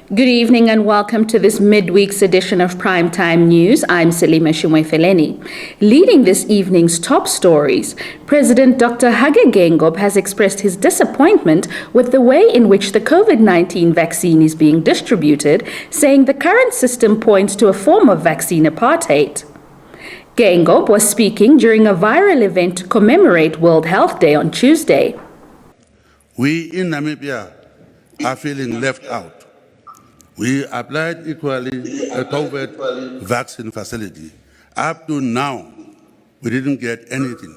Good evening and welcome to this midweek's edition of Primetime News. I'm Selima Shimwe-Feleni. Leading this evening's top stories, President Dr. Hage Geingob has expressed his disappointment with the way in which the COVID-19 vaccine is being distributed, saying the current system points to a form of vaccine apartheid. Geingob was speaking during a viral event to commemorate World Health Day on Tuesday. We in Namibia are feeling left out. We applied equally a COVID vaccine facility. Up to now, we didn't get anything.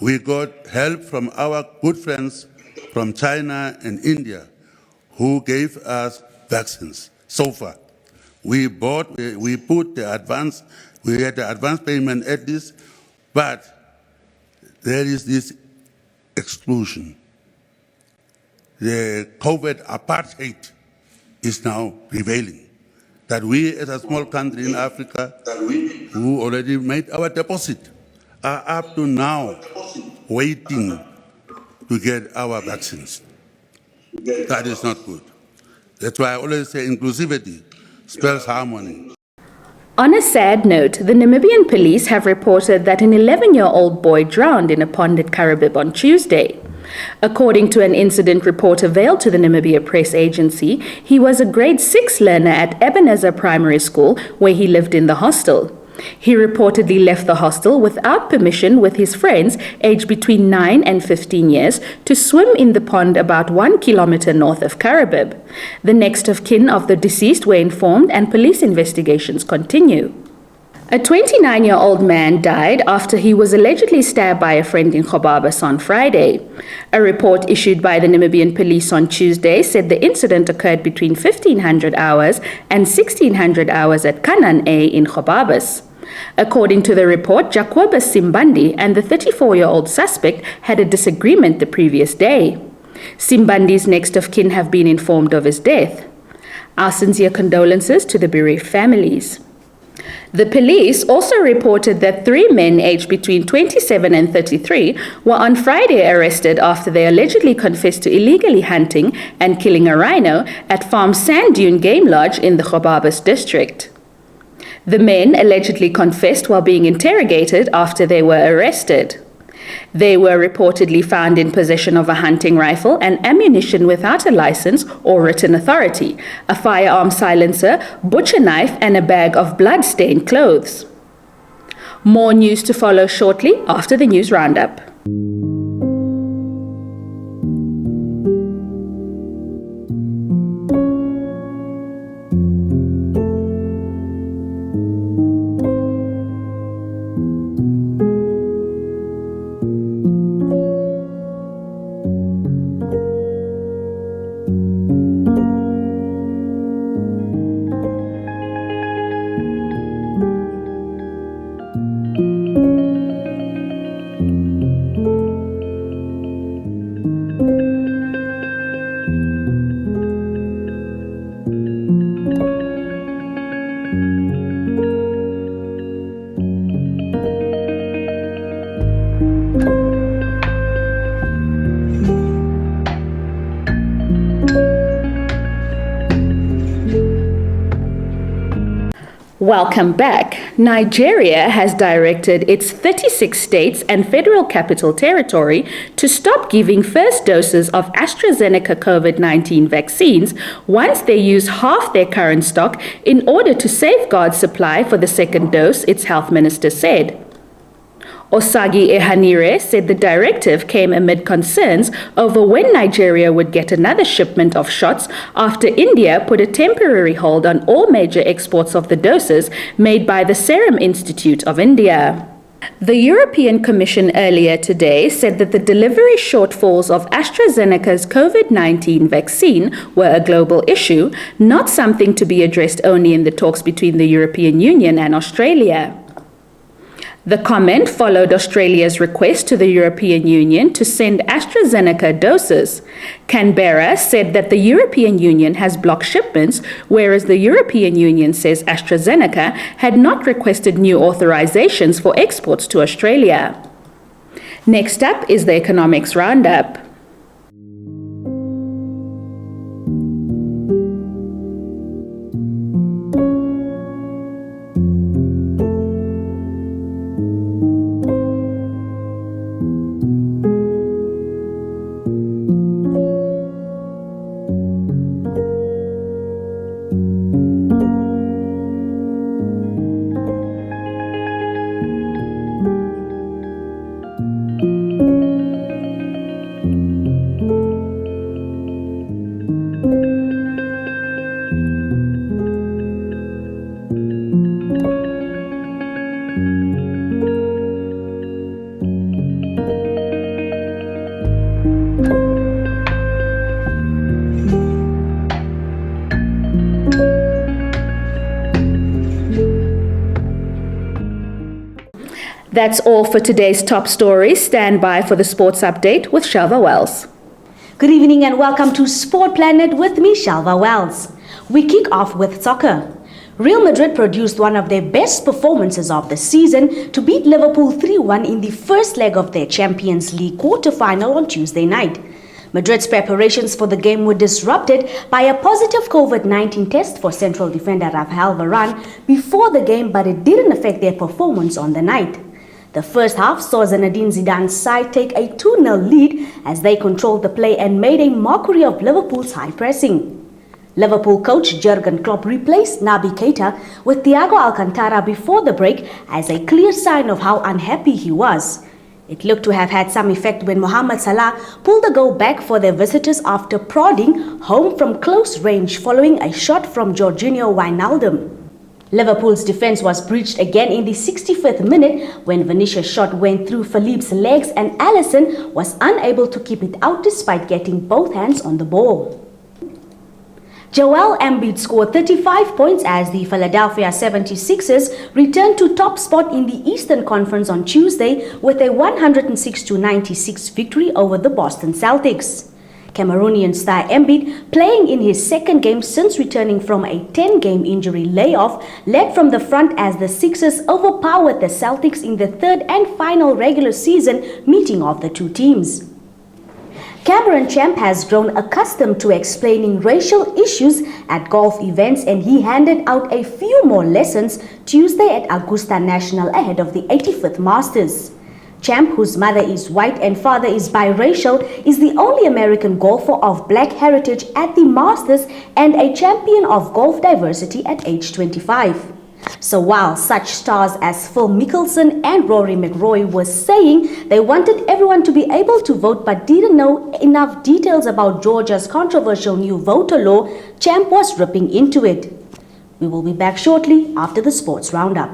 We got help from our good friends from China and India who gave us vaccines so far. We put the advance, we had the advance payment at this, but there is this exclusion. The COVID apartheid is now prevailing. That we as a small country in Africa who already made our deposit are up to now waiting to get our vaccines. That is not good. That's why I always say inclusivity spells harmony. On a sad note, the Namibian police have reported that an 11-year-old boy drowned in a pond at Karibib on Tuesday. According to an incident report availed to the Namibia Press Agency, he was a grade 6 learner at Ebenezer Primary School where he lived in the hostel. He reportedly left the hostel without permission with his friends aged between 9 and 15 years to swim in the pond about 1 kilometer north of Karibib. The next of kin of the deceased were informed and police investigations continue. A 29-year-old man died after he was allegedly stabbed by a friend in Gobabis on Friday. A report issued by the Namibian police on Tuesday said the incident occurred between 1500 hours and 1600 hours at Kanan A in Gobabis. According to the report, Jacobus Simbandi and the 34-year-old suspect had a disagreement the previous day. Simbandi's next of kin have been informed of his death. Our sincere condolences to the bereaved families. The police also reported that 3 men aged between 27 and 33 were on Friday arrested after they allegedly confessed to illegally hunting and killing a rhino at Farm Sand Dune Game Lodge in the Gobabis district. The men allegedly confessed while being interrogated after they were arrested. They were reportedly found in possession of a hunting rifle and ammunition without a license or written authority, a firearm silencer, butcher knife, and a bag of blood-stained clothes. More news to follow shortly after the news roundup. Welcome back. Nigeria has directed its 36 states and Federal Capital Territory to stop giving first doses of AstraZeneca COVID-19 vaccines once they use half their current stock in order to safeguard supply for the second dose, its health minister said. Osagi Ehanire said the directive came amid concerns over when Nigeria would get another shipment of shots after India put a temporary hold on all major exports of the doses made by the Serum Institute of India. The European Commission earlier today said that the delivery shortfalls of AstraZeneca's COVID-19 vaccine were a global issue, not something to be addressed only in the talks between the European Union and Australia. The comment followed Australia's request to the European Union to send AstraZeneca doses. Canberra said that the European Union has blocked shipments, whereas the European Union says AstraZeneca had not requested new authorizations for exports to Australia. Next up is the economics roundup. That's all for today's top stories. Stand by for the sports update with Shalva Wells. Good evening and welcome to Sport Planet with me, Shalva Wells. We kick off with soccer. Real Madrid produced one of their best performances of the season to beat Liverpool 3-1 in the first leg of their Champions League quarter-final on Tuesday night. Madrid's preparations for the game were disrupted by a positive COVID-19 test for central defender Rafael Varane before the game, but it didn't affect their performance on the night. The first half saw Zinedine Zidane's side take a 2-0 lead as they controlled the play and made a mockery of Liverpool's high pressing. Liverpool coach Jurgen Klopp replaced Naby Keita with Thiago Alcantara before the break as a clear sign of how unhappy he was. It looked to have had some effect when Mohamed Salah pulled the goal back for their visitors after prodding home from close range following a shot from Georginio Wijnaldum. Liverpool's defense was breached again in the 65th minute when Vinicius' shot went through Philippe's legs and Alisson was unable to keep it out despite getting both hands on the ball. Joel Embiid scored 35 points as the Philadelphia 76ers returned to top spot in the Eastern Conference on Tuesday with a 106-96 victory over the Boston Celtics. Cameroonian star Embiid, playing in his second game since returning from a 10-game injury layoff, led from the front as the Sixers overpowered the Celtics in the third and final regular season meeting of the two teams. Cameron Champ has grown accustomed to explaining racial issues at golf events, and he handed out a few more lessons Tuesday at Augusta National ahead of the 85th Masters. Champ, whose mother is white and father is biracial, is the only American golfer of black heritage at the Masters and a champion of golf diversity at age 25. So while such stars as Phil Mickelson and Rory McIlroy were saying they wanted everyone to be able to vote but didn't know enough details about Georgia's controversial new voter law, Champ was ripping into it. We will be back shortly after the sports roundup.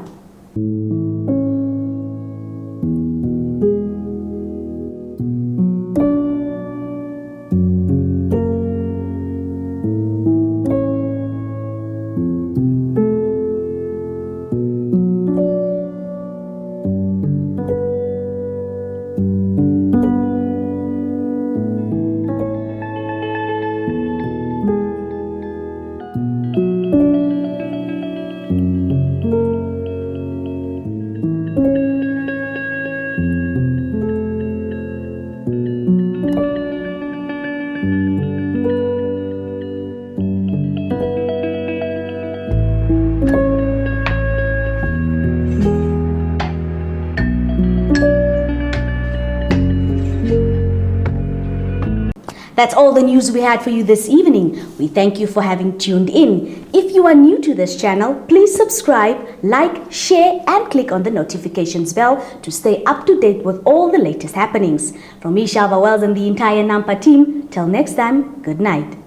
That's all the news we had for you this evening. We thank you for having tuned in. If you are new to this channel, please subscribe, like, share and click on the notifications bell to stay up to date with all the latest happenings. From me, Shalva Wells, and the entire Nampa team, till next time, good night.